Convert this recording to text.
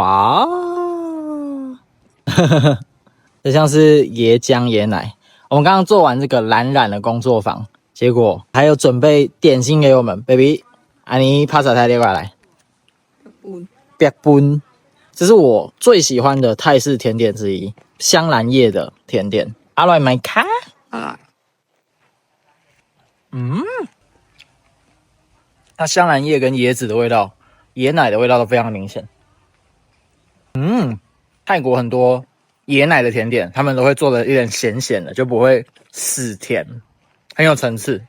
哇，这像是椰浆椰奶。我们刚刚做完这个蓝染的工作坊，结果还有准备点心给我们 ，baby， 安妮帕萨泰列过来，别bun这是我最喜欢的泰式甜点之一，香兰叶的甜点。阿来买卡，它香兰叶跟椰子的味道、椰奶的味道都非常明显。泰国很多椰奶的甜点，他们都会做的有点咸咸的，就不会死甜，很有层次。